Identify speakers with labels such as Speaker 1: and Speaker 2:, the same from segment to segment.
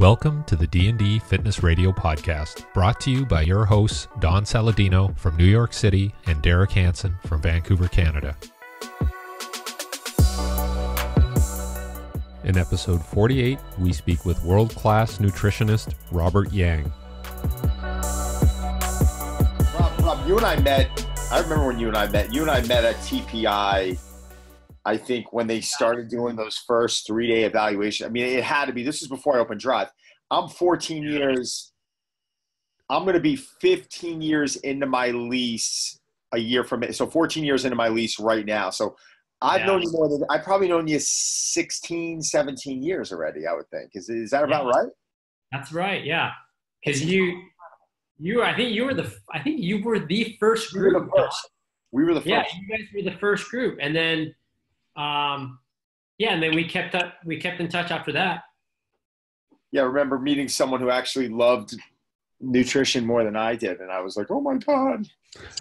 Speaker 1: Welcome to the D&D Fitness Radio Podcast, brought to you by your hosts, Don Saladino from New York City and Derek Hansen from Vancouver, Canada. In episode 48, we speak with world-class nutritionist Robert Yang.
Speaker 2: Rob, you and I met, I remember when you and I met at TPI, I think when they started doing those first 3-day evaluations. I mean, it had to be, this is before I opened Drive. I'm 14 years, I'm going to be 15 years into my lease a year from it. So 14 years into my lease right now. So I've known you more than, I've probably known you 16, 17 years already, I would think. Is that about right?
Speaker 3: That's right. Yeah. Cause I think you were the first group.
Speaker 2: We were the first.
Speaker 3: Yeah. You guys were the first group. And then, and then we kept in touch after that.
Speaker 2: Yeah. I remember meeting someone who actually loved nutrition more than I did. And I was like, oh my God.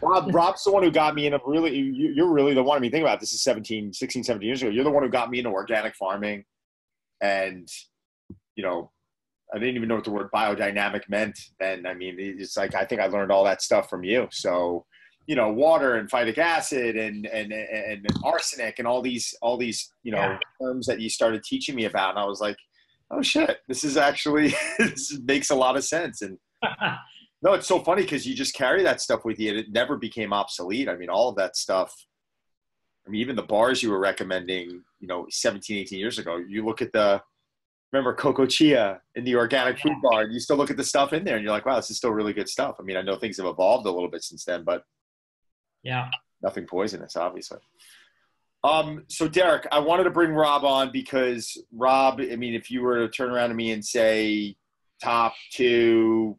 Speaker 2: Rob's the one who got me into you're really the one. I mean, think about it. This is 16, 17 years ago. You're the one who got me into organic farming. And, you know, I didn't even know what the word biodynamic meant then. I mean, it's like, I think I learned all that stuff from you. So, you know, water and phytic acid and arsenic and all these, you know, terms that you started teaching me about. And I was like, oh shit, this is actually, this makes a lot of sense. And no, it's so funny because you just carry that stuff with you and it never became obsolete. I mean, all of that stuff, I mean, even the bars you were recommending, you know, 17, 18 years ago, you look at remember Coco Chia in the organic food bar, and you still look at the stuff in there and you're like, wow, this is still really good stuff. I mean, I know things have evolved a little bit since then, but nothing poisonous, obviously. So Derek, I wanted to bring Rob on because Rob, I mean, if you were to turn around to me and say top 2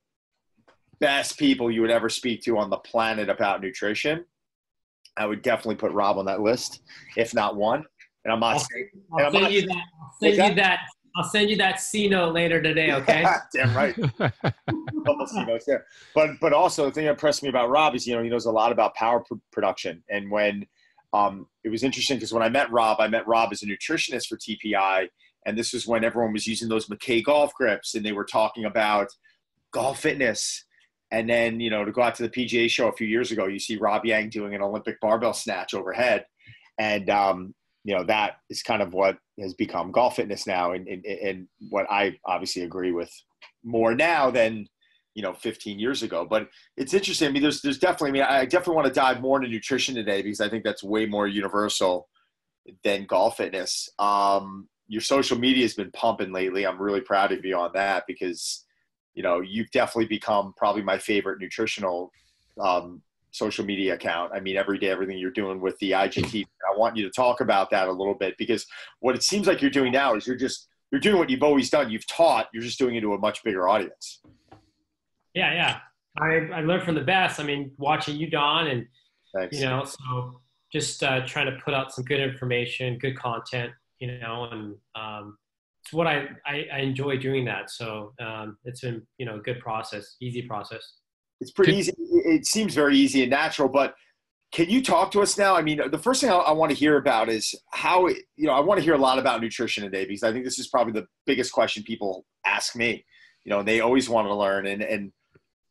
Speaker 2: best people you would ever speak to on the planet about nutrition, I would definitely put Rob on that list, if not one. And I'm not
Speaker 3: I'll send you that C note later today, okay?
Speaker 2: Damn right. Almost C notes there. But also the thing that impressed me about Rob is, you know, he knows a lot about power production. And when it was interesting because when I met Rob as a nutritionist for TPI, and this was when everyone was using those McKay golf grips and they were talking about golf fitness. And then, you know, to go out to the PGA show a few years ago, you see Rob Yang doing an Olympic barbell snatch overhead. And, you know, that is kind of what has become golf fitness now. And what I obviously agree with more now than, you know, 15 years ago. But it's interesting. I mean, there's definitely, I mean, I definitely want to dive more into nutrition today because I think that's way more universal than golf fitness. Your social media has been pumping lately. I'm really proud of you on that because, you know, you've definitely become probably my favorite nutritional social media account. I mean, every day, everything you're doing with the IGT, I want you to talk about that a little bit because what it seems like you're doing now is you're doing what you've always done. You've taught, you're just doing it to a much bigger audience.
Speaker 3: Yeah. I learned from the best. I mean, watching you, Don, and,
Speaker 2: Thanks.
Speaker 3: You know, so just trying to put out some good information, good content, you know, and it's what I enjoy doing that. So it's been, you know, a good process, easy process.
Speaker 2: It's pretty easy. It seems very easy and natural, but can you talk to us now? I mean, the first thing I want to hear about is how, you know, I want to hear a lot about nutrition today because I think this is probably the biggest question people ask me, you know, and they always want to learn. And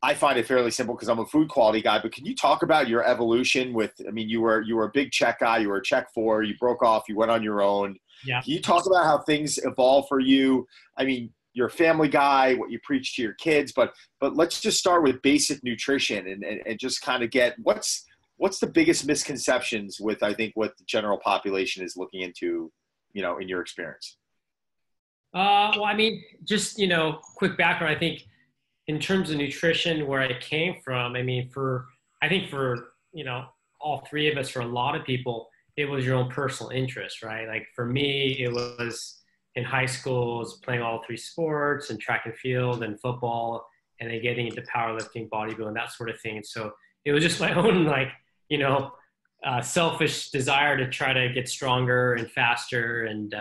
Speaker 2: I find it fairly simple because I'm a food quality guy, but can you talk about your evolution with, I mean, you were a big check guy, you were a check 4, you broke off, you went on your own.
Speaker 3: Yeah.
Speaker 2: Can you talk about how things evolve for you? I mean, you're a family guy, what you preach to your kids, but let's just start with basic nutrition and just kind of get what's the biggest misconceptions with, I think, what the general population is looking into, you know, in your experience?
Speaker 3: Well, I mean, just, you know, quick background, I think in terms of nutrition, where I came from, I mean, for, you know, all 3 of us, for a lot of people, it was your own personal interest, right? Like for me, it was in high school, I was playing all 3 sports and track and field and football, and then getting into powerlifting, bodybuilding, that sort of thing. So it was just my own, like, you know, selfish desire to try to get stronger and faster. And,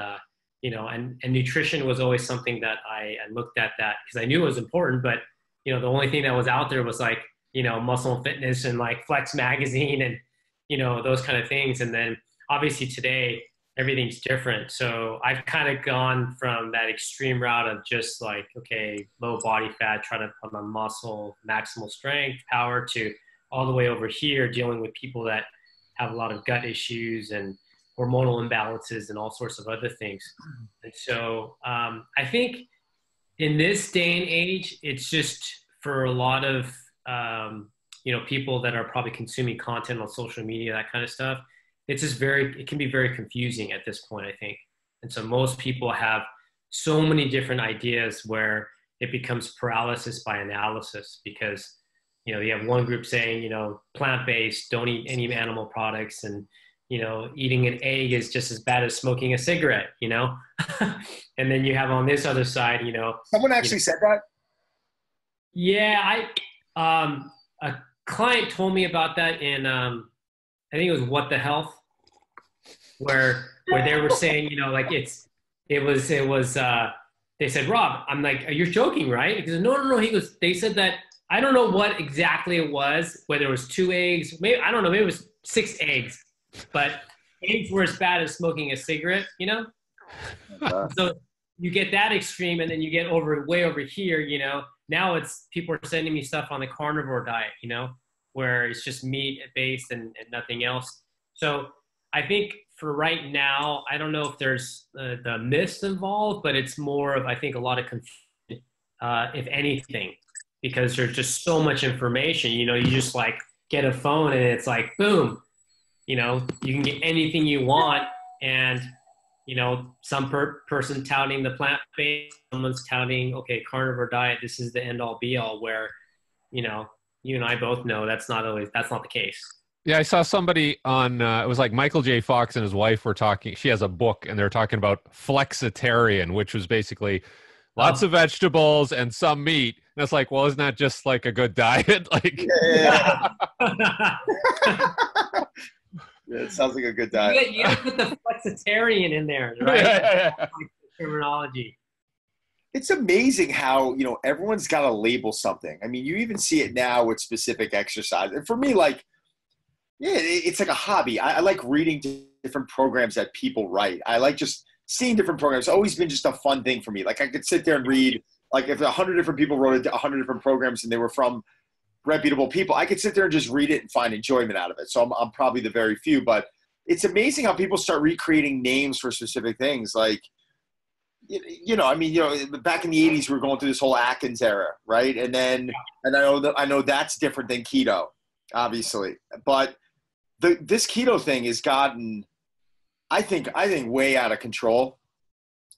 Speaker 3: you know, and nutrition was always something that I looked at that because I knew it was important, but, you know, the only thing that was out there was like, you know, Muscle and Fitness and like Flex magazine and, you know, those kind of things. And then obviously today, everything's different. So I've kind of gone from that extreme route of just like, okay, low body fat, try to put on muscle, maximal strength, power, to all the way over here dealing with people that have a lot of gut issues and hormonal imbalances and all sorts of other things. And so I think in this day and age, it's just for a lot of, people that are probably consuming content on social media, that kind of stuff, it's just it can be very confusing at this point, I think. And so most people have so many different ideas where it becomes paralysis by analysis, because, you have one group saying, plant-based, don't eat any animal products, and, eating an egg is just as bad as smoking a cigarette, and then you have on this other side,
Speaker 2: Someone actually said that?
Speaker 3: Yeah, a client told me about that in, I think it was What the Health, where they were saying, they said, Rob, I'm like, you're joking, right? He goes, no. He goes, they said that, I don't know what exactly it was, whether it was 2 eggs, maybe, I don't know, maybe it was 6 eggs, but eggs were as bad as smoking a cigarette, So you get that extreme, and then you get way over here, now it's people are sending me stuff on the carnivore diet, where it's just meat based and nothing else. So I think for right now, I don't know if there's the myths involved, but it's more of, I think, a lot of confusion, if anything, because there's just so much information. You just like get a phone and it's like, boom, you can get anything you want. And, some person touting the plant-based, someone's touting, okay, carnivore diet, this is the end-all be-all, where, you and I both know that's not the case.
Speaker 1: Yeah, I saw somebody on, it was like Michael J. Fox and his wife were talking, she has a book, and they're talking about flexitarian, which was basically lots of vegetables and some meat. And it's like, well, isn't that just like a good diet? Like,
Speaker 2: yeah. Yeah, it sounds like a good diet.
Speaker 3: You gotta put the flexitarian in there, right? Yeah. Like the terminology.
Speaker 2: It's amazing how, everyone's got to label something. I mean, you even see it now with specific exercise. And for me, like, it's like a hobby. I like reading different programs that people write. I like just seeing different programs. It's always been just a fun thing for me. Like, I could sit there and read, like, if 100 different people wrote 100 different programs and they were from reputable people, I could sit there and just read it and find enjoyment out of it. So I'm probably the very few, but it's amazing how people start recreating names for specific things. Like, back in the 80s, we were going through this whole Atkins era, right? And I know that's different than keto, obviously, but this keto thing has gotten, I think way out of control.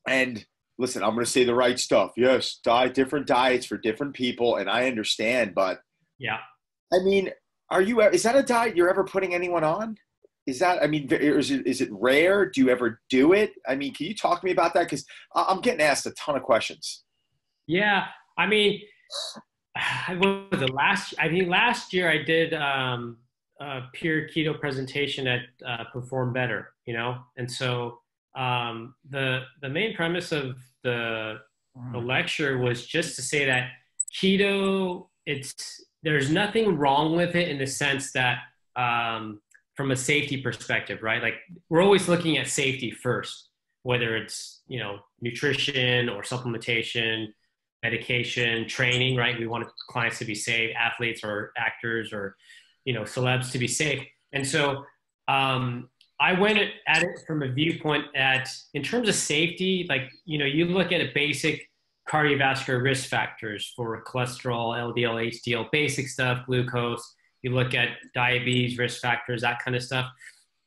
Speaker 2: And listen, I'm going to say the right stuff. Yes, different diets for different people, and I understand, but
Speaker 3: yeah.
Speaker 2: I mean, is that a diet you're ever putting anyone on? Is it rare? Do you ever do it? I mean, can you talk to me about that? Because I'm getting asked a ton of questions.
Speaker 3: Yeah. I mean, last year I did a pure keto presentation at Perform Better, and so the main premise of the lecture was just to say that keto, there's nothing wrong with it in the sense that from a safety perspective, right? Like, we're always looking at safety first, whether it's, nutrition or supplementation, medication, training, right? We want clients to be safe, athletes or actors or, celebs to be safe. And so I went at it from a viewpoint in terms of safety, like, you look at a basic cardiovascular risk factors for cholesterol, LDL, HDL, basic stuff, glucose. You look at diabetes risk factors, that kind of stuff.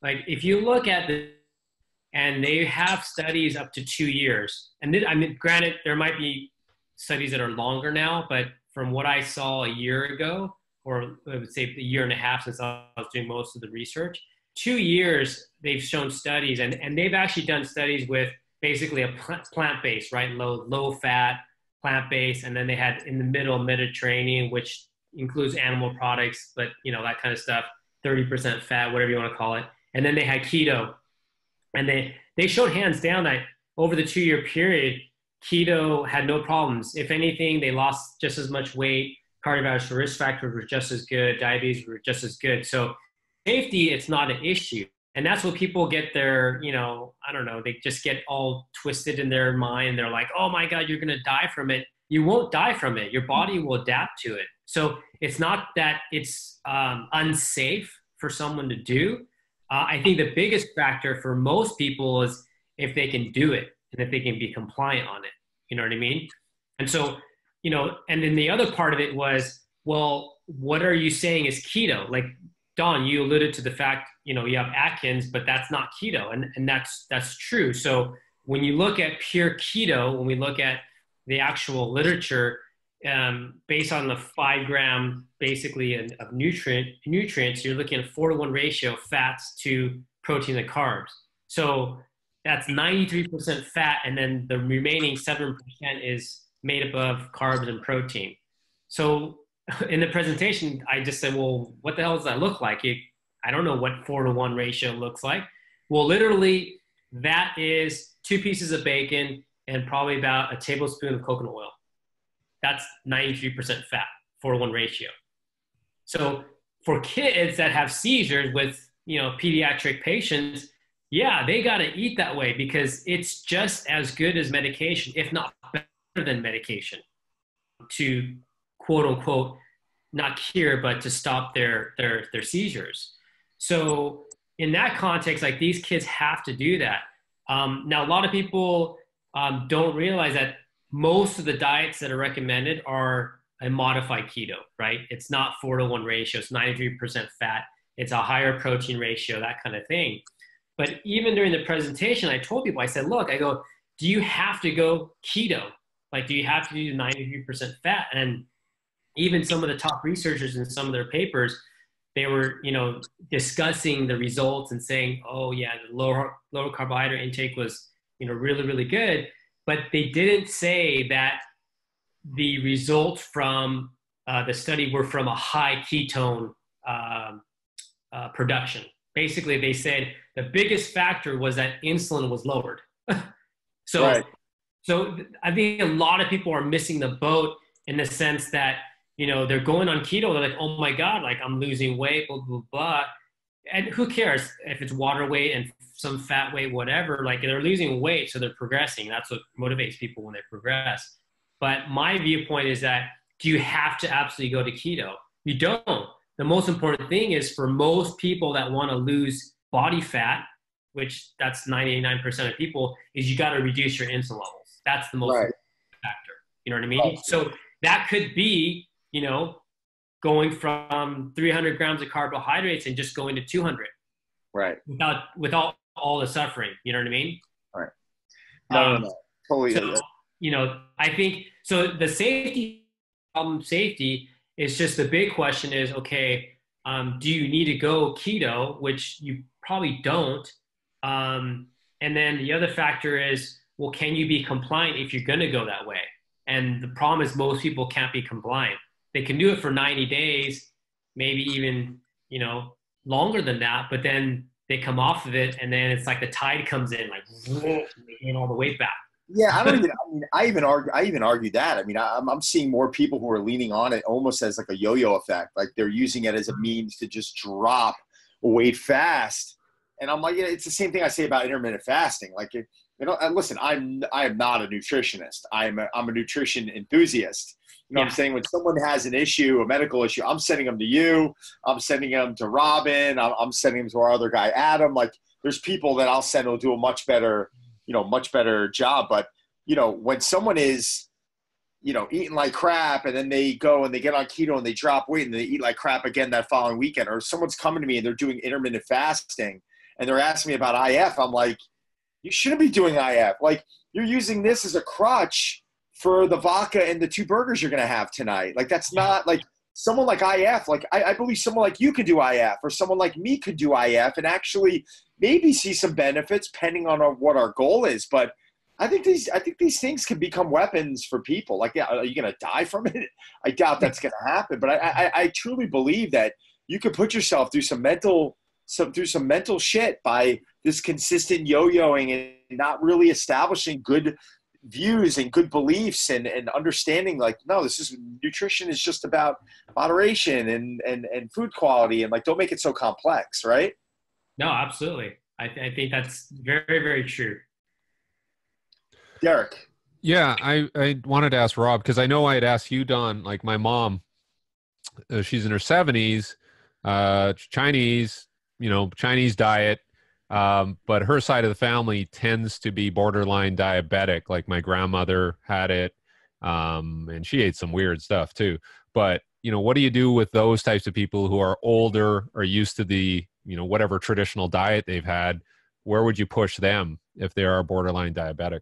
Speaker 3: Like, if you look at and they have studies up to 2 years. And granted, there might be studies that are longer now, but from what I saw a year ago, or I would say a year and a half since I was doing most of the research, 2 years, they've shown studies, and they've actually done studies with basically a plant-based, right? Low fat, plant-based, and then they had in the middle Mediterranean, which includes animal products, but that kind of stuff, 30% fat, whatever you want to call it. And then they had keto, and they showed hands down that over the 2-year period, keto had no problems. If anything, they lost just as much weight. Cardiovascular risk factors were just as good. Diabetes were just as good. So safety, it's not an issue. And that's what people get their, I don't know, they just get all twisted in their mind. They're like, oh my God, you're going to die from it. You won't die from it. Your body will adapt to it. So it's not that it's unsafe for someone to do. I think the biggest factor for most people is if they can do it and if they can be compliant on it. You know what I mean? And so, and then the other part of it was, well, what are you saying is keto? Like, Don, you alluded to the fact, you have Atkins, but that's not keto. And that's true. So when you look at pure keto, when we look at the actual literature, based on the 5 gram basically of nutrients, you're looking at a 4-to-1 ratio of fats to protein and carbs. So that's 93% fat. And then the remaining 7% is made up of carbs and protein. So in the presentation, I just said, well, what the hell does that look like? I don't know what 4-to-1 ratio looks like. Well, literally that is 2 pieces of bacon and probably about a tablespoon of coconut oil. That's 93% fat, 4-to-1 ratio. So for kids that have seizures with, pediatric patients, yeah, they got to eat that way because it's just as good as medication, if not better than medication, to quote unquote, not cure, but to stop their seizures. So in that context, like these kids have to do that. Now, a lot of people don't realize that most of the diets that are recommended are a modified keto, right? It's not 4-to-1 ratio. It's 93% fat. It's a higher protein ratio, that kind of thing. But even during the presentation, I told people, I said, look, I go, do you have to go keto? Like, do you have to do 93% fat? And even some of the top researchers in some of their papers, they were, discussing the results and saying, oh yeah, the lower carbohydrate intake was, really, really good. But they didn't say that the results from the study were from a high ketone production. Basically, they said the biggest factor was that insulin was lowered. So I think a lot of people are missing the boat in the sense that, they're going on keto. They're like, oh my God, like I'm losing weight, blah, blah, blah. And who cares if it's water weight and some fat weight, whatever, like they're losing weight. So they're progressing. That's what motivates people when they progress. But my viewpoint is that, do you have to absolutely go to keto? You don't. The most important thing is for most people that want to lose body fat, which that's 99% of people, is you got to reduce your insulin levels. That's the most important factor. You know what I mean? Right. So that could be, going from 300 grams of carbohydrates and just going to 200.
Speaker 2: Right.
Speaker 3: Without all the suffering. You know what I mean?
Speaker 2: Right. No. Totally.
Speaker 3: So, I think, so the safety is just the big question is, okay, do you need to go keto, which you probably don't. And then the other factor is, well, can you be compliant if you're going to go that way? And the problem is most people can't be compliant. They can do it for 90 days, maybe even, longer than that, but then they come off of it and then it's like the tide comes in, like, they gain all the weight back.
Speaker 2: Yeah, I even argue that. I mean, I'm seeing more people who are leaning on it almost as like a yo-yo effect. Like they're using it as a means to just drop weight fast. And I'm like, it's the same thing I say about intermittent fasting. Like, listen, I am not a nutritionist. I'm a nutrition enthusiast. You know what I'm saying? When someone has an issue, a medical issue, I'm sending them to you. I'm sending them to Robin. I'm sending them to our other guy, Adam. Like, there's people that I'll send who'll do a much better job. But, when someone is, eating like crap and then they go and they get on keto and they drop weight and they eat like crap again that following weekend, or someone's coming to me and they're doing intermittent fasting and they're asking me about IF, I'm like, you shouldn't be doing IF. Like, you're using this as a crutch for the vodka and the 2 burgers you're going to have tonight. Like, that's not like someone like IF. Like, I believe someone like you could do IF, or someone like me could do IF and actually maybe see some benefits depending on what our goal is. But I think these things can become weapons for people. Like, yeah, are you going to die from it? I doubt that's going to happen. But I truly believe that you could put yourself through some mental shit by this consistent yo-yoing and not really establishing good views and good beliefs and understanding, like, no, nutrition is just about moderation and food quality, and like, don't make it so complex, right?
Speaker 3: No, absolutely. I think that's very, very true.
Speaker 2: Derek.
Speaker 1: Yeah, I wanted to ask Rob, because I know I had asked you, Don, like my mom, she's in her 70s, Chinese, Chinese diet, but her side of the family tends to be borderline diabetic. Like my grandmother had it, and she ate some weird stuff too. But, what do you do with those types of people who are older or used to the, whatever traditional diet they've had? Where would you push them if they are borderline diabetic?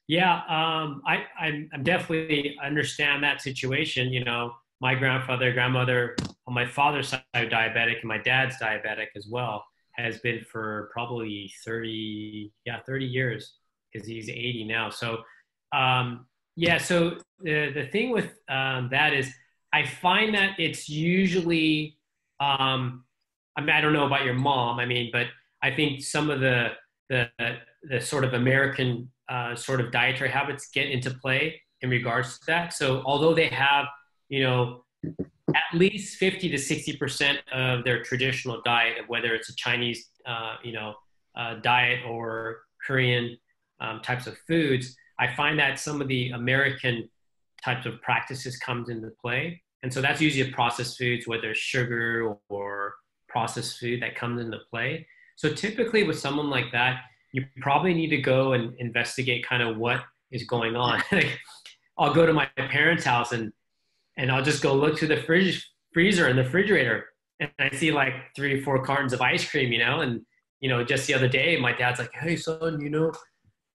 Speaker 3: Yeah, I'm definitely understand that situation. My grandmother on my father's side diabetic, and my dad's diabetic as well, has been for probably 30 years, because he's 80 now. So, so the thing with that is, I find that it's usually, I don't know about your mom, but I think some of the sort of American sort of dietary habits get into play in regards to that. So although they have, at least 50 to 60% of their traditional diet, whether it's a Chinese, diet or Korean types of foods, I find that some of the American types of practices comes into play. And so that's usually processed foods, whether it's sugar or processed food that comes into play. So typically with someone like that, you probably need to go and investigate kind of what is going on. I'll go to my parents' house and I'll just go look through the freezer and the refrigerator, and I see like 3 or 4 cartons of ice cream, and, just the other day, my dad's like, hey son,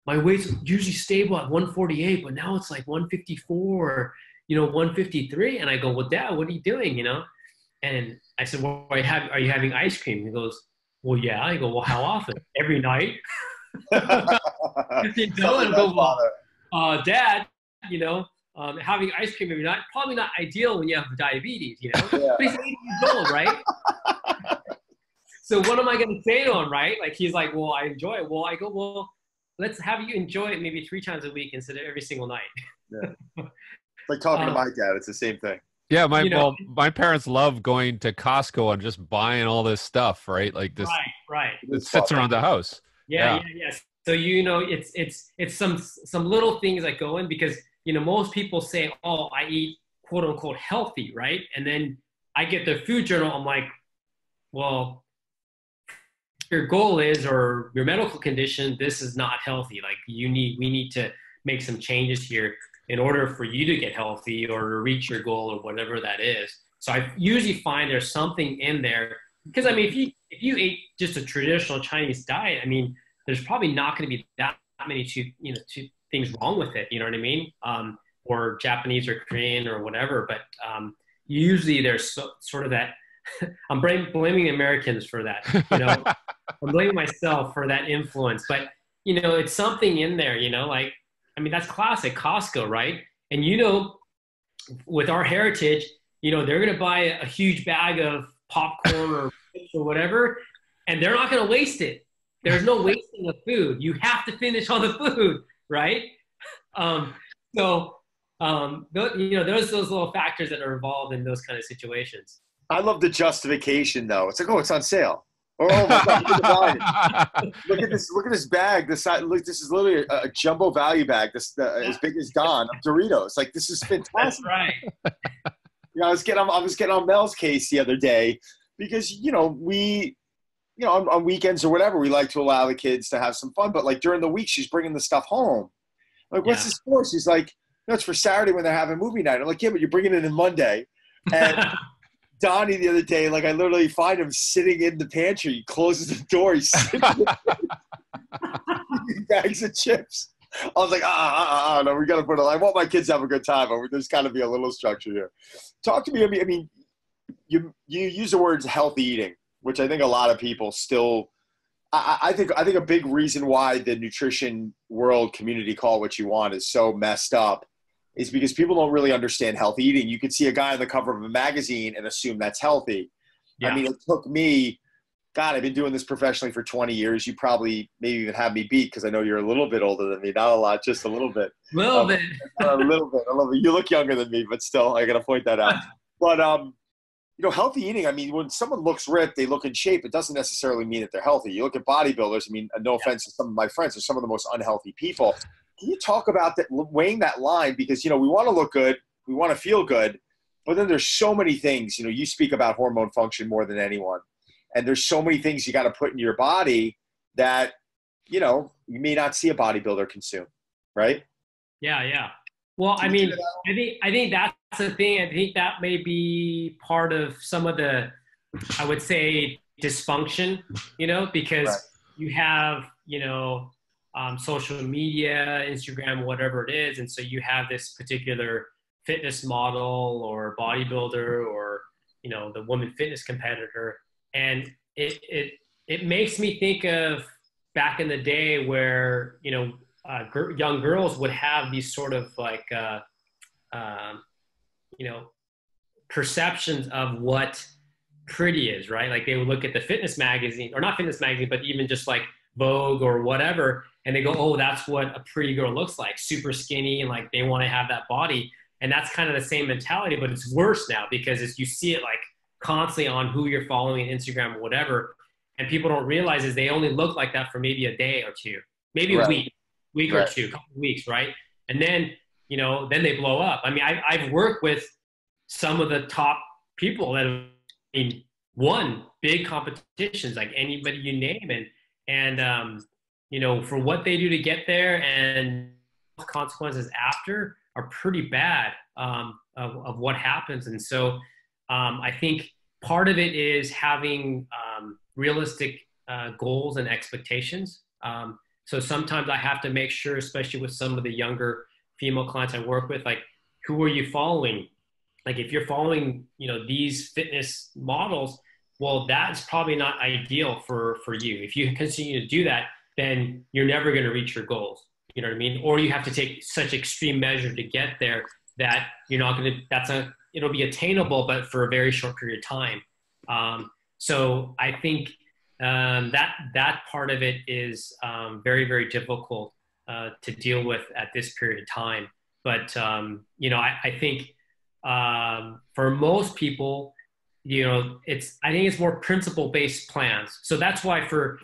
Speaker 3: my weight's usually stable at 148, but now it's like 154, or, 153. And I go, well, Dad, what are you doing? And I said, well, are you having ice cream? He goes, well, yeah. I go, well, how often? Every night. And I go, well, Dad, having ice cream every night, probably not ideal when you have diabetes,
Speaker 2: Yeah.
Speaker 3: But he's 80 years old, right? So what am I going to say to him, right? Like, he's like, well, I enjoy it. Well, I go, well, let's have you enjoy it maybe 3 times a week instead of every single night.
Speaker 2: Yeah. It's like talking to my dad. It's the same thing.
Speaker 1: Yeah, my parents love going to Costco and just buying all this stuff, right? Like this,
Speaker 3: right.
Speaker 1: It sits around the house.
Speaker 3: Yeah. So it's some little things that go in, because most people say, oh, I eat quote unquote healthy, right? And then I get their food journal. I'm like, well, your goal is, or your medical condition, this is not healthy. Like we need to make some changes here in order for you to get healthy or to reach your goal or whatever that is. So I usually find there's something in there, because if you ate just a traditional Chinese diet, there's probably not going to be that many two things wrong with it. You know what I mean? Or Japanese or Korean or whatever. But usually there's sort of that. I'm blaming Americans for that. I'm blaming myself for that influence. But it's something in there. That's classic Costco, right? And with our heritage, they're going to buy a huge bag of popcorn or whatever, and they're not going to waste it. There's no wasting of food. You have to finish all the food, right? There's those little factors that are involved in those kind of situations.
Speaker 2: I love the justification, though. It's like, oh, it's on sale. Or, oh my God, look at this! Look at this bag. This is literally a jumbo value bag. As big as Don of Doritos. Like, this is fantastic.
Speaker 3: That's right.
Speaker 2: I was getting on Mel's case the other day, because we, on weekends or whatever, we like to allow the kids to have some fun. But like during the week, she's bringing the stuff home. I'm like, what's this for? She's like, no, it's for Saturday when they're having movie night. I'm like, yeah, but you're bringing it in Monday. And Donnie the other day, like I literally find him sitting in the pantry. He closes the door. He's sitting bags of chips. I was like, no, we got to put it. I want my kids to have a good time, but there's got to be a little structure here. Talk to me. You use the words healthy eating, which I think a lot of people still. I think a big reason why the nutrition world community, call it what you want, is so messed up is because people don't really understand healthy eating. You could see a guy on the cover of a magazine and assume that's healthy. Yeah. It took me, God, I've been doing this professionally for 20 years. You probably maybe even have me beat, because I know you're a little bit older than me. Not a lot, just a little bit.
Speaker 3: A little bit.
Speaker 2: A little bit. You look younger than me, but still, I got to point that out. But healthy eating, I mean, when someone looks ripped, they look in shape, it doesn't necessarily mean that they're healthy. You look at bodybuilders, I mean, no offense to some of my friends, they're some of the most unhealthy people. Can you talk about that, weighing that line? Because, we want to look good, we want to feel good, but then there's so many things, you speak about hormone function more than anyone. And there's so many things you got to put into your body that, you may not see a bodybuilder consume, right?
Speaker 3: Yeah. Well, I mean, I think that's the thing. I think that may be part of some of the, I would say, dysfunction, because you have, social media, Instagram, whatever it is. And so you have this particular fitness model or bodybuilder or, the woman fitness competitor. And it makes me think of back in the day where, young girls would have these sort of like, perceptions of what pretty is, right? Like they would look at the fitness magazine, or not fitness magazine, but even just like Vogue or whatever. And they go, oh, that's what a pretty girl looks like, super skinny. And like, they want to have that body. And that's kind of the same mentality, but it's worse now because you see it like constantly on who you're following, Instagram or whatever. And people don't realize is they only look like that for maybe a day or two, maybe a week or two, couple of weeks. Right. And then, then they blow up. I mean, I've worked with some of the top people that have won big competitions, like anybody you name, and for what they do to get there and consequences after are pretty bad of what happens. And so I think part of it is having realistic goals and expectations. So sometimes I have to make sure, especially with some of the younger female clients I work with, like, who are you following? Like if you're following, these fitness models, well, that's probably not ideal for you. If you continue to do that, then you're never going to reach your goals. You know what I mean? Or you have to take such extreme measure to get there that you're not going to, it'll be attainable, but for a very short period of time. So I think that part of it is very, very difficult to deal with at this period of time. But, I think for most people, I think it's more principle-based plans. So that's why for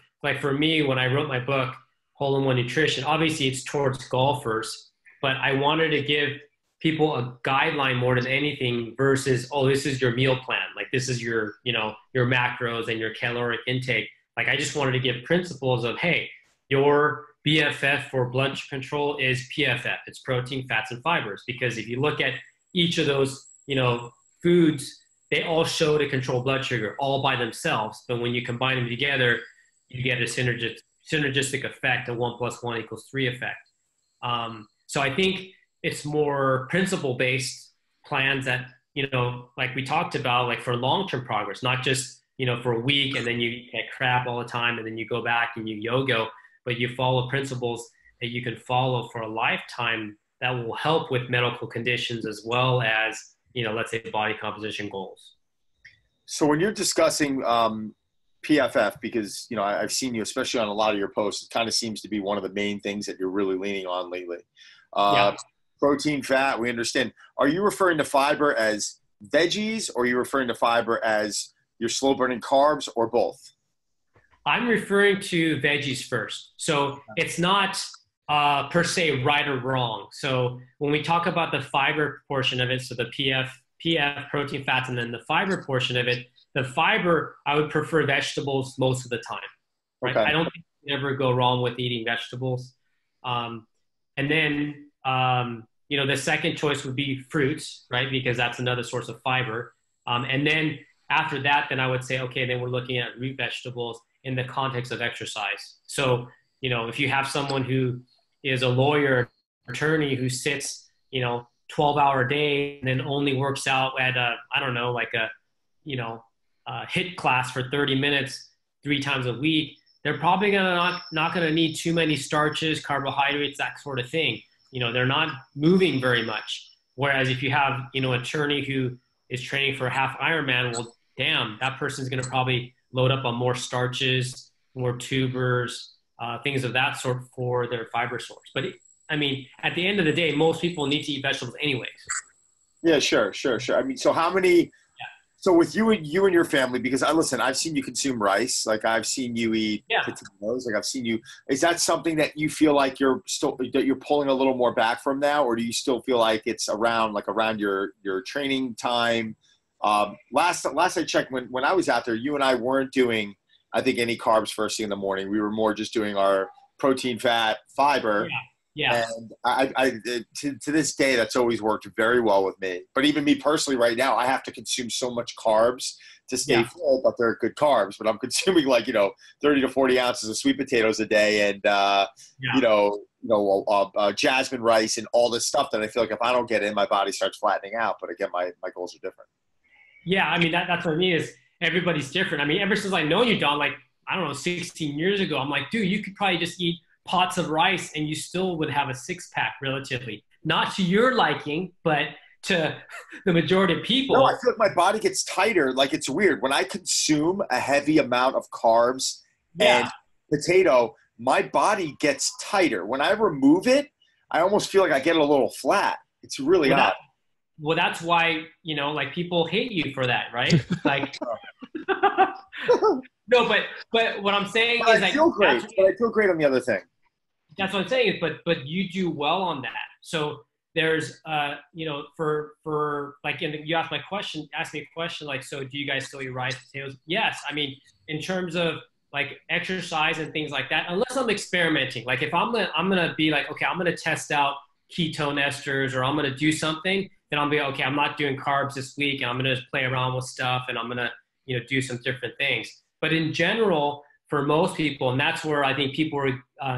Speaker 3: me, when I wrote my book, Hole in One Nutrition, obviously it's towards golfers, but I wanted to give people a guideline more than anything versus, oh, this is your meal plan. Like this is your, your macros and your caloric intake. Like I just wanted to give principles of, hey, your BFF for blood control is PFF. It's protein, fats, and fibers. Because if you look at each of those, foods, they all show to control blood sugar all by themselves. But when you combine them together, you get a synergistic effect, a 1 + 1 = 3 effect. So I think it's more principle-based plans that, like we talked about, like for long-term progress, not just, for a week and then you get crap all the time and then you go back and you yo-go, but you follow principles that you can follow for a lifetime that will help with medical conditions as well as, let's say body composition goals.
Speaker 2: So when you're discussing PFF, because, I've seen you, especially on a lot of your posts, it kind of seems to be one of the main things that you're really leaning on lately. Protein, fat, we understand. Are you referring to fiber as veggies, or are you referring to fiber as your slow burning carbs, or both?
Speaker 3: I'm referring to veggies first. So it's not per se right or wrong. So when we talk about the fiber portion of it, so the PF, protein, fats, and then the fiber portion of it, the fiber, I would prefer vegetables most of the time, right? Okay. I don't think you ever go wrong with eating vegetables. And then, the second choice would be fruits, right? Because that's another source of fiber. And then after that, then I would say, okay, then we're looking at root vegetables in the context of exercise. So, if you have someone who is a lawyer, attorney who sits, 12-hour day and then only works out at a HIIT class for 30 minutes 3 times a week, they're probably not going to need too many starches, carbohydrates, that sort of thing. They're not moving very much. Whereas if you have, an attorney who is training for a half Ironman, well, damn, that person's going to probably load up on more starches, more tubers, things of that sort for their fiber source. But at the end of the day, most people need to eat vegetables anyways.
Speaker 2: Yeah, sure. I mean, so how many So with you and your family, because I've seen you consume rice. Like I've seen you eat potatoes. Like I've seen you. Is that something that you feel like you're pulling a little more back from now, or do you still feel like it's around your training time? Last I checked, when I was out there, you and I weren't doing, I think, any carbs first thing in the morning. We were more just doing our protein, fat, fiber.
Speaker 3: Yeah.
Speaker 2: And I to this day, that's always worked very well with me. But even me personally right now, I have to consume so much carbs to stay full, but they're good carbs. But I'm consuming 30 to 40 ounces of sweet potatoes a day and, jasmine rice and all this stuff that I feel like if I don't get in, my body starts flattening out. But again, my goals are different.
Speaker 3: Yeah. I mean, that's what I mean is everybody's different. I mean, ever since I know you, Don, 16 years ago, I'm like, dude, you could probably just eat pots of rice and you still would have a six-pack relatively. Not to your liking, but to the majority of people.
Speaker 2: No, I feel like my body gets tighter. Like it's weird. When I consume a heavy amount of carbs and potato, my body gets tighter. When I remove it, I almost feel like I get a little flat. It's really odd.
Speaker 3: Well, that's why, people hate you for that, right? No, but what I'm saying is
Speaker 2: I feel great. But I feel great on the other thing.
Speaker 3: That's what I'm saying is, but you do well on that. So there's, you asked me a question, so do you guys still eat rice, potatoes? Yes. I mean, in terms of exercise and things like that, unless I'm experimenting, if I'm going to be okay, I'm going to test out ketone esters or I'm going to do something, then I'll be, okay, I'm not doing carbs this week and I'm going to just play around with stuff and I'm going to, do some different things. But in general, for most people, and that's where I think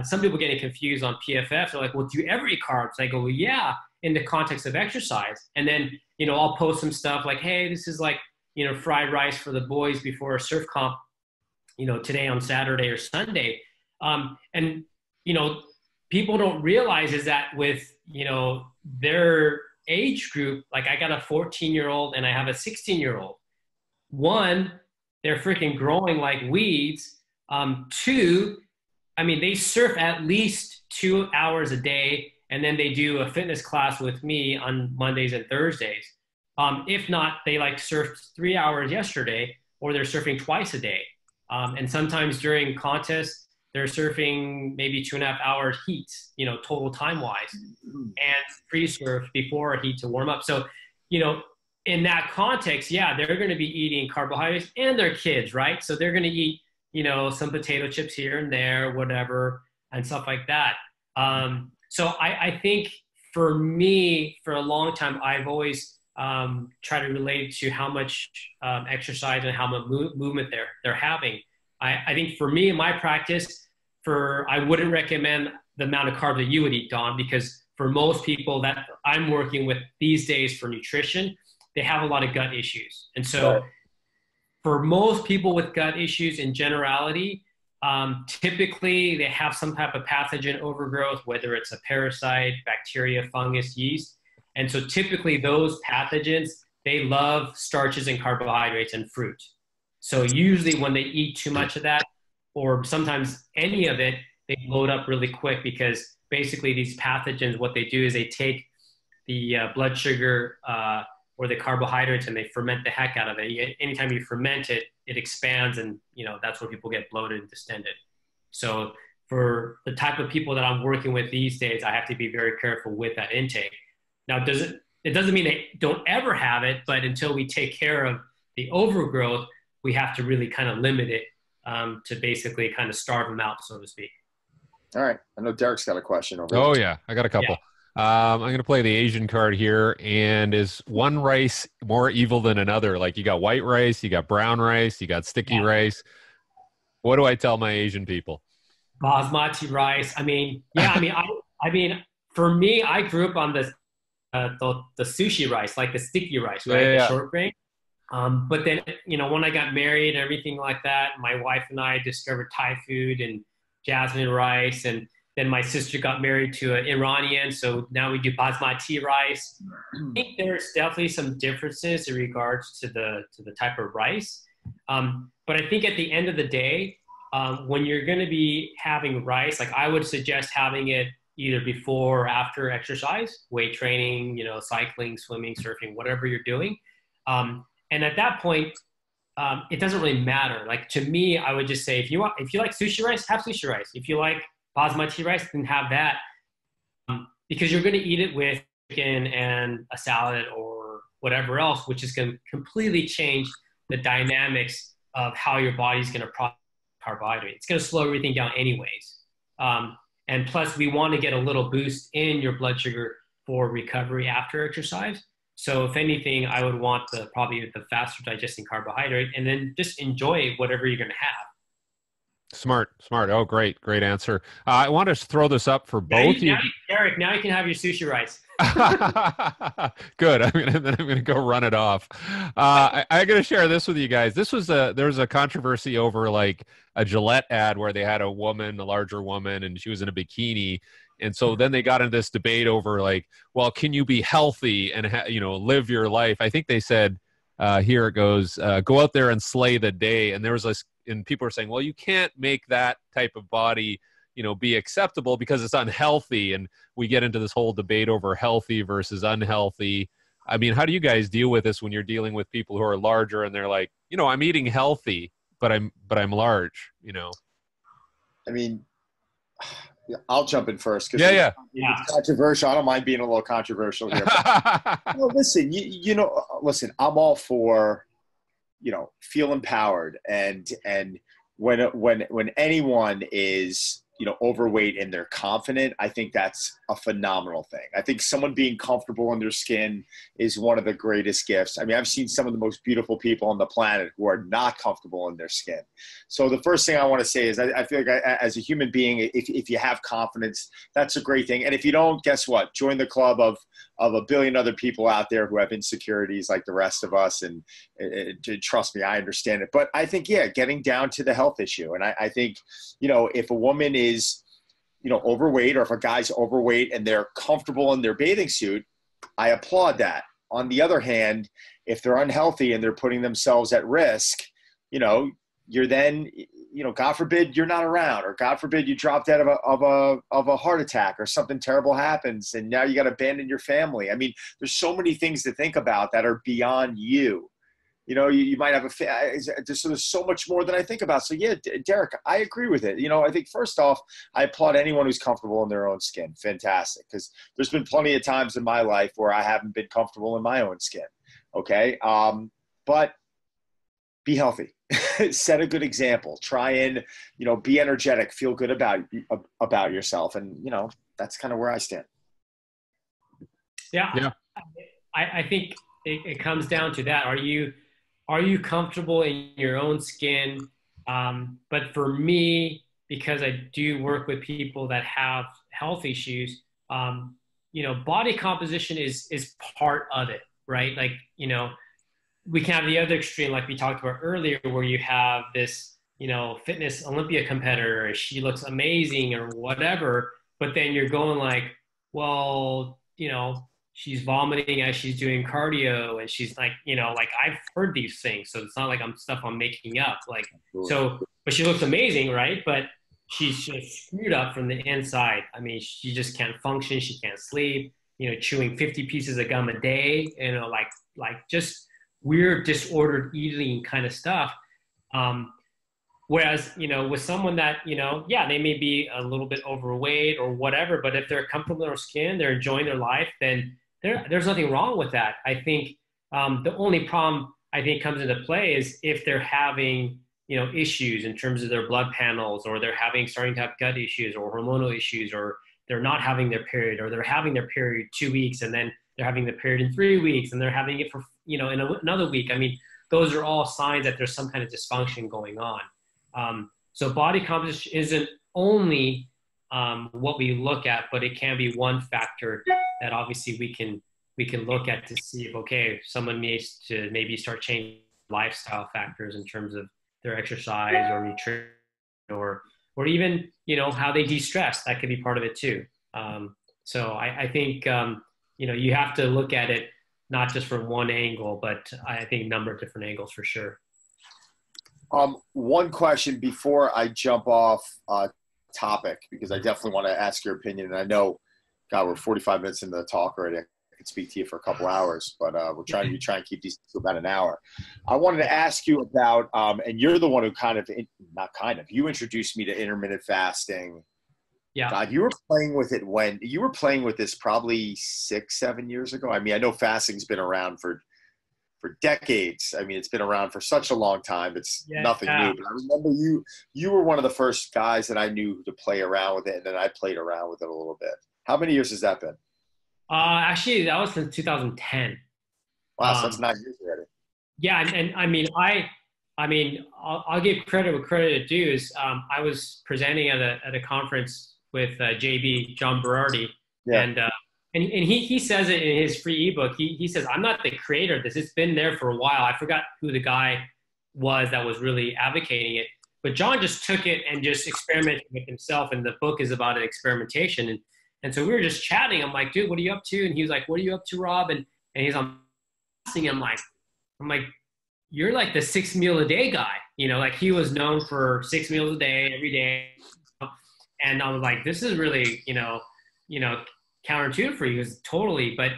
Speaker 3: some people getting confused on PFF. They're like, well, do you ever eat carbs? I go, well, yeah, in the context of exercise. And then, I'll post some stuff like, hey, this is fried rice for the boys before a surf comp, today on Saturday or Sunday. And people don't realize is that with, their age group, I got a 14-year-old and I have a 16-year-old. One, they're freaking growing like weeds. Two, they surf at least 2 hours a day, and then they do a fitness class with me on Mondays and Thursdays. If not, they surfed 3 hours yesterday, or they're surfing twice a day. And sometimes during contests, they're surfing maybe 2.5 hour heats, total time-wise, and pre-surf before a heat to warm up. So, in that context, they're going to be eating carbohydrates and their kids, right? So they're going to eat, some potato chips here and there, whatever, and stuff like that. So I think for me, for a long time, I've always tried to relate it to how much exercise and how much movement they're having. I think for me, in my practice, I wouldn't recommend the amount of carbs that you would eat, Don, because for most people that I'm working with these days for nutrition, they have a lot of gut issues. And so for most people with gut issues in generality, typically they have some type of pathogen overgrowth, whether it's a parasite, bacteria, fungus, yeast. And so typically those pathogens, they love starches and carbohydrates and fruit. So usually when they eat too much of that, or sometimes any of it, they load up really quick because basically these pathogens, what they do is they take the blood sugar or the carbohydrates and they ferment the heck out of it. Anytime you ferment it, it expands and, that's where people get bloated and distended. So for the type of people that I'm working with these days, I have to be very careful with that intake. Now, it doesn't mean they don't ever have it, but until we take care of the overgrowth, we have to really kind of limit it to basically kind of starve them out, so to speak.
Speaker 2: All right. I know Derek's got a question over
Speaker 1: here. Oh, yeah. I got a couple. I'm going to play the Asian card here. And is one rice more evil than another? You got white rice, you got brown rice, you got sticky rice. What do I tell my Asian people?
Speaker 3: Basmati rice. For me, I grew up on the sushi rice, the sticky rice, right? The short grain. But then, when I got married and everything like that, my wife and I discovered Thai food and jasmine rice, and then my sister got married to an Iranian, so now we do basmati rice. I think there's definitely some differences in regards to the type of rice. But I think at the end of the day, when you're going to be having rice, I would suggest having it either before or after exercise, weight training, cycling, swimming, surfing, whatever you're doing. And at that point, it doesn't really matter. Like to me, I would just say, if you like sushi rice, have sushi rice. If you like basmati rice, then have that, because you're going to eat it with chicken and a salad or whatever else, which is going to completely change the dynamics of how your body's going to process carbohydrate. It's going to slow everything down anyways. And plus, we want to get a little boost in your blood sugar for recovery after exercise. So if anything, I would want probably the faster digesting carbohydrate, and then just enjoy whatever you're going to have.
Speaker 1: Smart. Oh, great answer. I want to throw this up for both you.
Speaker 3: Eric, now you can have your sushi rice.
Speaker 1: Good. I'm gonna go run it off. I got to share this with you guys. There was a controversy over like a Gillette ad where they had a larger woman, and she was in a bikini. And so then they got into this debate over like, well, can you be healthy and live your life? I think they said, here it goes, go out there and slay the day. And there was this, and people are saying, well, you can't make that type of body, be acceptable because it's unhealthy. And we get into this whole debate over healthy versus unhealthy. I mean, how do you guys deal with this when you're dealing with people who are larger and they're like, I'm eating healthy, but I'm large,
Speaker 2: I mean, I'll jump in first.
Speaker 1: Yeah.
Speaker 2: It's controversial. I don't mind being a little controversial here. Well, listen, listen, I'm all for, feel empowered. And when anyone is, overweight and they're confident, I think that's a phenomenal thing. I think someone being comfortable in their skin is one of the greatest gifts. I mean, I've seen some of the most beautiful people on the planet who are not comfortable in their skin. So the first thing I want to say is I feel like as a human being, if you have confidence, that's a great thing. And if you don't, guess what? Join the club of a billion other people out there who have insecurities like the rest of us. And trust me, I understand it. But I think, getting down to the health issue. And I think, if a woman is, overweight, or if a guy's overweight and they're comfortable in their bathing suit, I applaud that. On the other hand, if they're unhealthy and they're putting themselves at risk, you're then, God forbid you're not around, or God forbid you drop dead of a heart attack or something terrible happens and now you got to abandon your family. I mean, there's so many things to think about that are beyond you. You might have there's so much more than I think about. So yeah, Derek, I agree with it. I think first off, I applaud anyone who's comfortable in their own skin. Fantastic. Because there's been plenty of times in my life where I haven't been comfortable in my own skin. Okay. But be healthy, set a good example, try and, be energetic, feel good about yourself. And, that's kind of where I stand.
Speaker 3: Yeah. I think it comes down to that. Are you comfortable in your own skin? But for me, because I do work with people that have health issues, body composition is part of it, right? Like, we can have the other extreme, like we talked about earlier, where you have this, fitness Olympia competitor, she looks amazing or whatever, but then you're going like, well, she's vomiting as she's doing cardio, and she's like, like I've heard these things. So it's not like I'm making up. Like, so, but she looks amazing, right? But she's just screwed up from the inside. I mean, she just can't function. She can't sleep, chewing 50 pieces of gum a day, like just weird disordered eating kind of stuff. Whereas, with someone that, they may be a little bit overweight or whatever, but if they're comfortable in their skin, they're enjoying their life, then there's nothing wrong with that. I think the only problem I think comes into play is if they're having, issues in terms of their blood panels, or they're starting to have gut issues or hormonal issues, or they're not having their period, or they're having their period 2 weeks and then they're having the period in 3 weeks and they're having it for, in another week. I mean, those are all signs that there's some kind of dysfunction going on. So body composition isn't only what we look at, but it can be one factor that obviously we can look at to see if, okay, someone needs to maybe start changing lifestyle factors in terms of their exercise or nutrition, or even, how they de-stress. That could be part of it too. So I think, you have to look at it not just from one angle, but I think a number of different angles for sure.
Speaker 2: One question before I jump off topic, because I definitely want to ask your opinion. And I know, God, we're 45 minutes into the talk already. I could speak to you for a couple hours, but we're trying to keep these to about an hour. I wanted to ask you about, and you're the one who you introduced me to intermittent fasting.
Speaker 3: Yeah.
Speaker 2: God, you were playing with it when you were playing with this probably 6-7 years ago. I mean, I know fasting's been around for decades. I mean, it's been around for such a long time. It's nothing new. But I remember you were one of the first guys that I knew to play around with it, and then I played around with it a little bit. How many years has that been?
Speaker 3: Actually, that was since 2010.
Speaker 2: Wow, so that's 9 years already.
Speaker 3: Yeah, and I mean, I'll give credit what credit is due. I was presenting at a conference with JB John Berardi, and he says it in his free ebook. He says, I'm not the creator of this. It's been there for a while. I forgot who the guy was that was really advocating it. But John just took it and just experimented with himself. And the book is about an experimentation. And so we were just chatting. I'm like, dude, what are you up to? And he was like, what are you up to, Rob? And he's on fasting. I'm like, you're like the 6 meal a day guy. You know, like he was known for 6 meals a day, every day. And I was like, this is really, you know, counterintuitive for you. He goes, totally. But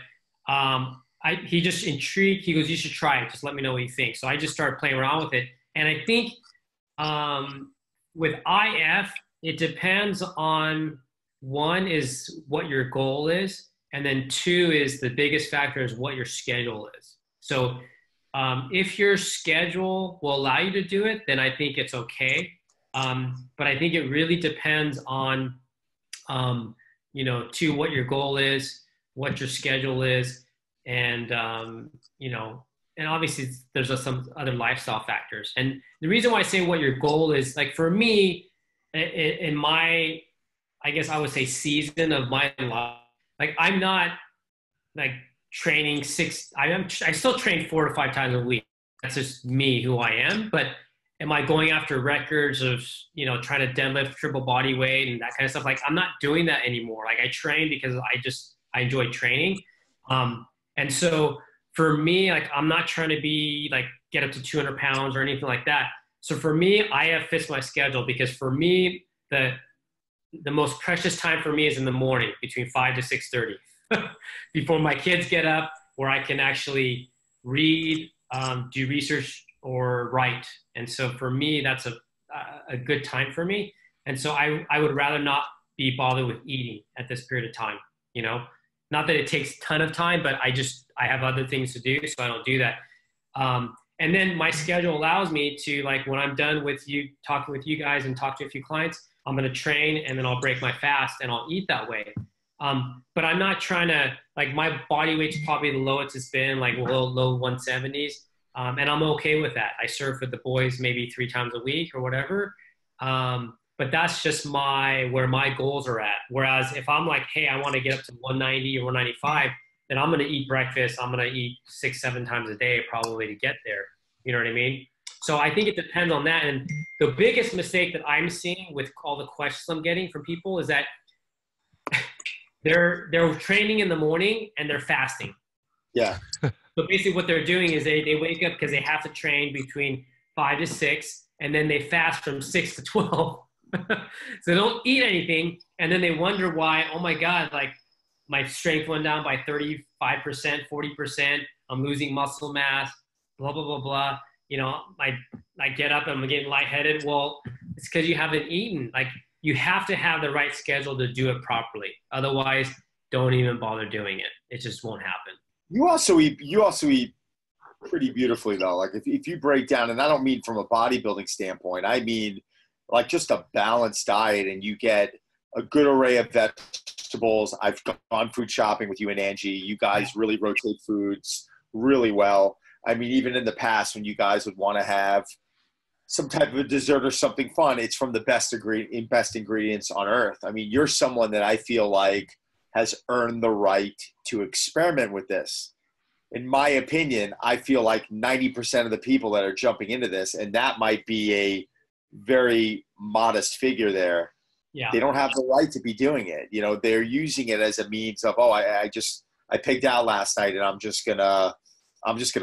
Speaker 3: he just intrigued. He goes, you should try it. Just let me know what you think. So I just started playing around with it. And I think with IF, it depends on, one is what your goal is. And then two is the biggest factor is what your schedule is. So if your schedule will allow you to do it, then I think it's okay. But I think it really depends on, to what your goal is, what your schedule is, and, and obviously there's some other lifestyle factors. And the reason why I say what your goal is, like for me, in my, I guess I would say season of my life, like I'm not like training I still train 4 to 5 times a week. That's just me, who I am. But am I going after records of, trying to deadlift triple body weight and that kind of stuff? Like, I'm not doing that anymore. Like, I train because I enjoy training. And so for me, like, I'm not trying to be like, get up to 200 pounds or anything like that. So for me, IF fits my schedule because for me, the most precious time for me is in the morning between 5 to 6:30 before my kids get up, where I can actually read, do research, or write. And so for me, that's a good time for me. And so I would rather not be bothered with eating at this period of time, not that it takes a ton of time, but I have other things to do. So I don't do that. And then my schedule allows me to, like, when I'm done with you, talking with you guys and talk to a few clients, I'm going to train and then I'll break my fast and I'll eat that way. But I'm not trying to, like, my body weight's probably the lowest it's been, like low 170s. And I'm okay with that. I surf with the boys maybe 3 times a week or whatever. But that's just where my goals are at. Whereas if I'm like, hey, I want to get up to 190 or 195, then I'm going to eat breakfast. I'm going to eat 6-7 times a day probably to get there. You know what I mean? So I think it depends on that. And the biggest mistake that I'm seeing with all the questions I'm getting from people is that they're training in the morning and they're fasting.
Speaker 2: Yeah.
Speaker 3: So basically what they're doing is they wake up because they have to train between 5 to 6, and then they fast from 6 to 12. So they don't eat anything, and then they wonder why, oh my God, like my strength went down by 35%, 40%, I'm losing muscle mass, blah, blah, blah, blah. I get up and I'm getting lightheaded. Well, it's because you haven't eaten. Like, you have to have the right schedule to do it properly. Otherwise, don't even bother doing it. It just won't happen.
Speaker 2: You also eat pretty beautifully, though. Like, if you break down, and I don't mean from a bodybuilding standpoint, I mean like just a balanced diet, and you get a good array of vegetables. I've gone food shopping with you and Angie. You guys really rotate foods really well. I mean, even in the past when you guys would want to have some type of a dessert or something fun, it's from the best ingredients on earth. I mean, you're someone that I feel like has earned the right to experiment with this. In my opinion, I feel like 90% of the people that are jumping into this, and that might be a very modest figure there, they don't have the right to be doing it. They're using it as a means of, I pigged out last night and I'm just gonna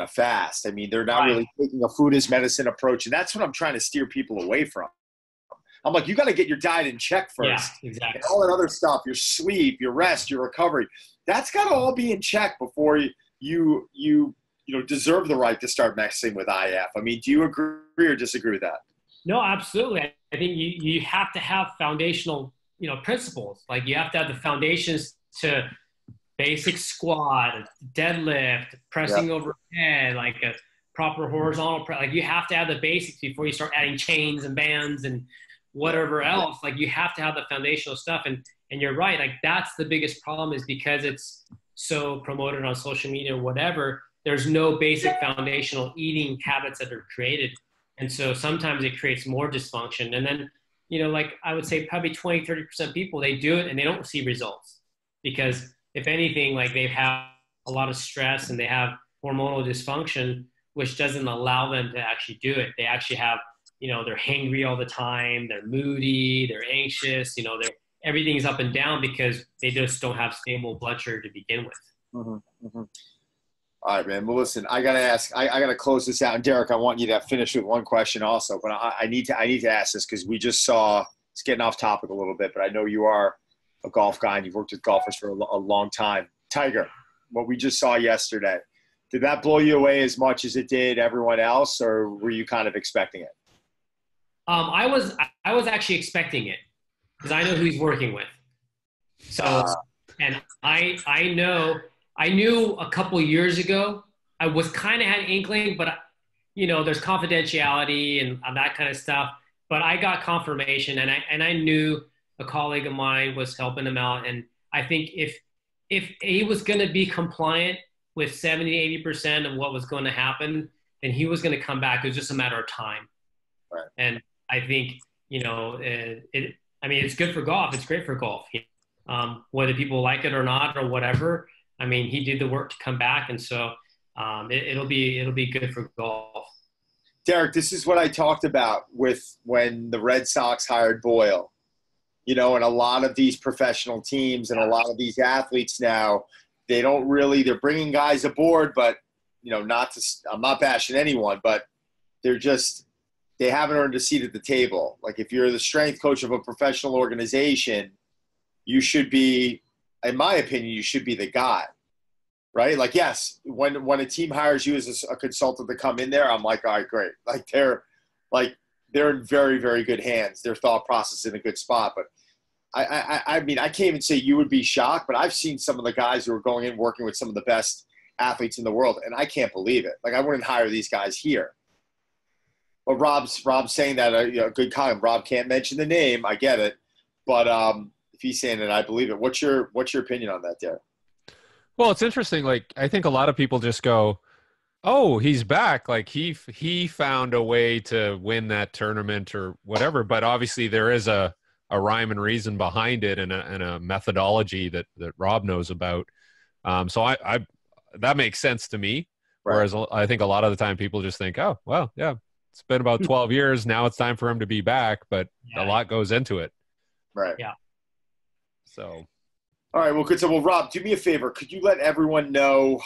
Speaker 2: fast. I mean, they're not really taking a food as medicine approach, and that's what I'm trying to steer people away from. I'm like, you got to get your diet in check first.
Speaker 3: Yeah, exactly.
Speaker 2: And all that other stuff, your sleep, your rest, your recovery. that's got to all be in check before you deserve the right to start messing with IF. I mean, do you agree or disagree with that?
Speaker 3: No, absolutely. I think you have to have foundational, principles. Like you have to have the foundations to basic squat, deadlift, pressing overhead, like a proper horizontal press. Like you have to have the basics before you start adding chains and bands and whatever else. Like you have to have the foundational stuff. And you're right. Like that's the biggest problem, is because it's so promoted on social media or whatever, there's no basic foundational eating habits that are created. And so sometimes it creates more dysfunction. And then, like I would say probably 20, 30% people, they do it and they don't see results, because if anything, like they have a lot of stress and they have hormonal dysfunction, which doesn't allow them to actually do it. They actually have, they're hangry all the time. They're moody, they're anxious, everything's up and down because they just don't have stable blood sugar to begin with.
Speaker 2: Mm-hmm, mm-hmm. All right, man. Well, listen, I got to close this out. And Derek, I want you to finish with one question also, but I need to ask this because we just saw, it's getting off topic a little bit, but I know you are a golf guy and you've worked with golfers for a long time. Tiger, what we just saw yesterday, did that blow you away as much as it did everyone else, or were you kind of expecting it?
Speaker 3: I was actually expecting it because I know who he's working with. So, and I knew a couple years ago, I was kind of had an inkling, but there's confidentiality and that kind of stuff. But I got confirmation, and I knew a colleague of mine was helping him out. And I think if he was going to be compliant with 70, 80% of what was going to happen, then he was going to come back. It was just a matter of time.
Speaker 2: Right.
Speaker 3: And I think, it's good for golf. It's great for golf. Whether people like it or not or whatever, I mean, he did the work to come back. And so it'll be good for golf.
Speaker 2: Derek, this is what I talked about with when the Red Sox hired Boyle. And a lot of these professional teams and a lot of these athletes now, they're bringing guys aboard, but, I'm not bashing anyone, but they haven't earned a seat at the table. Like if you're the strength coach of a professional organization, you should be, in my opinion, you should be the guy, right? Like, yes, when a team hires you as a consultant to come in there, I'm like, all right, great. Like they're in very, very good hands. Their thought process in a good spot. But I mean, I can't even say you would be shocked, but I've seen some of the guys who are going in working with some of the best athletes in the world, and I can't believe it. Like I wouldn't hire these guys here. But Rob's saying that a good comment. Rob can't mention the name. I get it, but if he's saying it, I believe it. What's your opinion on that, Derek?
Speaker 1: Well, it's interesting. Like I think a lot of people just go, "Oh, he's back!" Like he found a way to win that tournament or whatever. But obviously, there is a rhyme and reason behind it and a methodology that Rob knows about. So I that makes sense to me. Right. Whereas I think a lot of the time people just think, "Oh, well, yeah, it's been about 12 years now. It's time for him to be back." But a lot goes into it.
Speaker 2: Right.
Speaker 3: Yeah.
Speaker 1: So.
Speaker 2: All right. Well, good. So, Rob, do me a favor. Could you let everyone know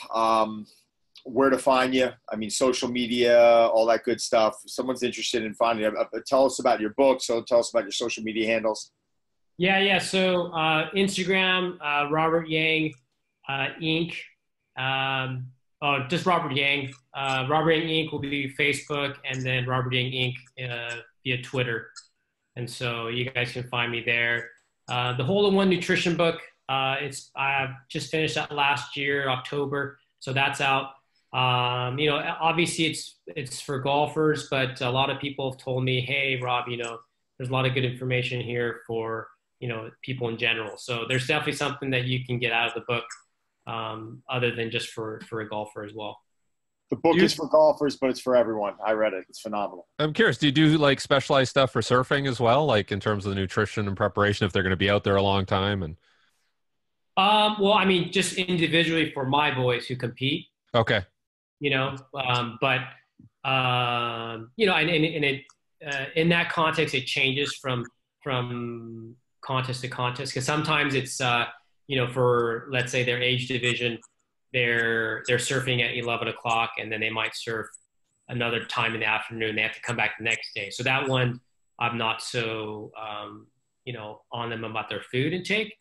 Speaker 2: where to find you? I mean, social media, all that good stuff. If someone's interested in finding you, tell us about your book. So tell us about your social media handles.
Speaker 3: Yeah. So Instagram, Robert Yang Inc. Just Robert Yang. Robert Yang Inc. will be Facebook, and then Robert Yang Inc. Via Twitter. And so you guys can find me there. The Hole-in-One Nutrition book, I just finished that last year, October. So that's out. Obviously it's for golfers, but a lot of people have told me, hey, Rob, there's a lot of good information here for, people in general. So there's definitely something that you can get out of the book, other than just for a golfer as well.
Speaker 2: The book is for golfers, but it's for everyone. I read it. It's phenomenal.
Speaker 1: I'm curious, do you do like specialized stuff for surfing as well? Like in terms of the nutrition and preparation, if they're going to be out there a long time? And
Speaker 3: well, I mean, just individually for my boys who compete.
Speaker 1: Okay.
Speaker 3: But and it in that context, it changes from contest to contest, because sometimes it's for, let's say, their age division, they're surfing at 11 o'clock, and then they might surf another time in the afternoon. They have to come back the next day. So that one, I'm not so on them about their food intake.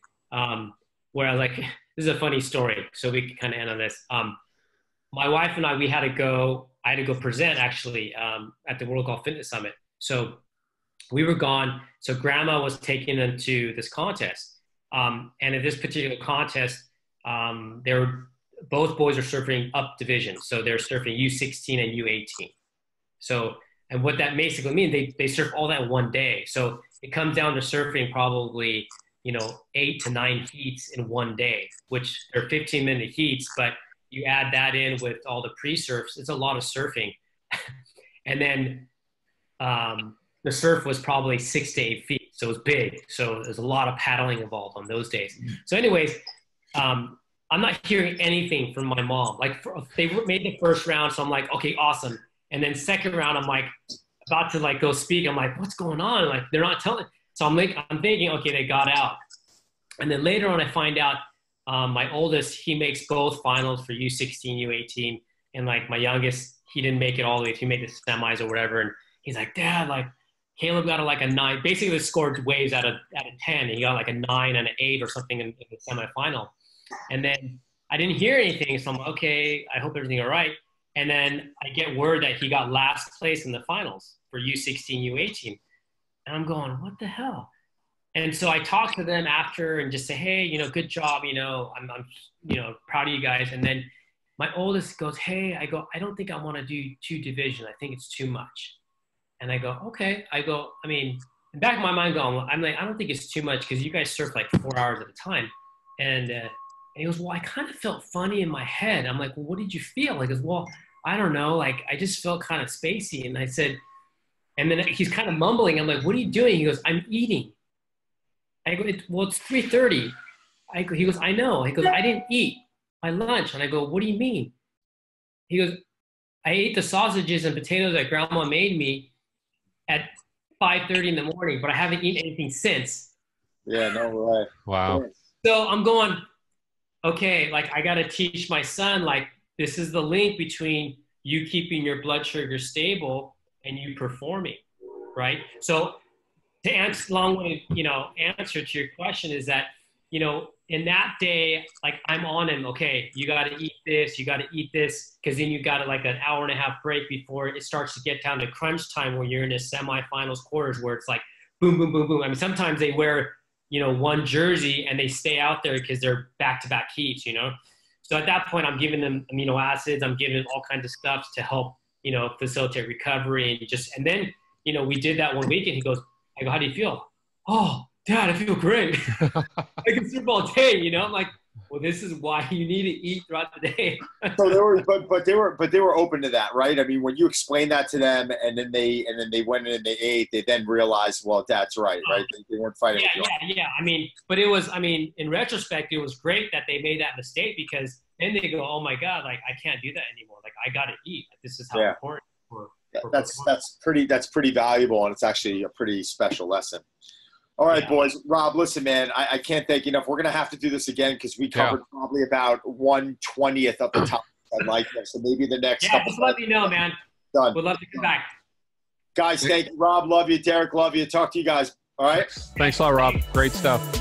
Speaker 3: Whereas like this is a funny story, so we can kind of end on this. My wife and I, I had to go present actually at the World Golf Fitness Summit. So we were gone. So grandma was taking them to this contest. And at this particular contest, both boys are surfing up division. So they're surfing U16 and U18. So, and what that basically means, they surf all that in one day. So it comes down to surfing probably, 8 to 9 heats in one day, which are 15-minute heats, but you add that in with all the pre-surfs, it's a lot of surfing. And then the surf was probably 6 to 8 feet. So it was big. So there's a lot of paddling involved on those days. So anyways, I'm not hearing anything from my mom. Like they made the first round. So I'm like, okay, awesome. And then second round, I'm like about to like go speak. I'm like, what's going on? Like they're not telling. So I'm thinking, okay, they got out. And then later on, I find out my oldest, he makes both finals for U16, U18. And like my youngest, he didn't make it all the way. He made the semis or whatever. And he's like, Dad, like Caleb got a 9. Basically scored waves out of 10. He got like a 9 and an 8 or something in the semifinal. And then I didn't hear anything. So I'm like, okay, I hope everything's all right. And then I get word that he got last place in the finals for U16, U18. And I'm going, what the hell? And so I talk to them after and just say, hey, good job. I'm proud of you guys. And then my oldest goes, hey, I don't think I want to do 2 division. I think it's too much. And I go, okay. In the back of my mind I'm like, I don't think it's too much because you guys surf like 4 hours at a time. And he goes, well, I kind of felt funny in my head. I'm like, well, what did you feel? He goes, well, I don't know. Like, I just felt kind of spacey. And I said, and then he's kind of mumbling. I'm like, what are you doing? He goes, I'm eating. I go, well, it's 3:30. He goes, I know. He goes, I didn't eat my lunch. And I go, what do you mean? He goes, I ate the sausages and potatoes that grandma made me at 5:30 in the morning, but I haven't eaten anything since.
Speaker 2: Yeah, no way.
Speaker 1: Wow.
Speaker 3: So I'm going, okay, like I got to teach my son, like this is the link between you keeping your blood sugar stable and you performing, right? So to answer long-winded, answer to your question is that, in that day, like I'm on him, okay, you got to eat this, because then you got like an hour and a half break before it starts to get down to crunch time when you're in the semifinals quarters where it's like boom, boom, boom, boom. I mean, sometimes they wear, one jersey and they stay out there because they're back-to-back heats, So at that point, I'm giving them amino acids, I'm giving them all kinds of stuff to help, facilitate recovery and then, we did that one week and he goes, I go, how do you feel? Oh, Dad, I feel great. I can surf all day, I'm like, well, this is why you need to eat throughout the day.
Speaker 2: So they were open to that, right? I mean, when you explained that to them, and then they went in and they ate, they then realized, well, Dad's right? They weren't fighting.
Speaker 3: Yeah. But it was, in retrospect, it was great that they made that mistake because then they go, oh my God, like I can't do that anymore. Like I got to eat. Like, this is how important.
Speaker 2: That's pretty valuable, and it's actually a pretty special lesson. All right, boys. Rob, listen, man, I can't thank you enough. We're going to have to do this again because we covered probably about 1/20th of the topic I like this. So maybe the next couple.
Speaker 3: Just let me know, man.
Speaker 2: Done.
Speaker 3: We'd love to come back.
Speaker 2: Guys, thank you. Rob, love you. Derek, love you. Talk to you guys. All right?
Speaker 1: Thanks a lot, Rob. Great stuff.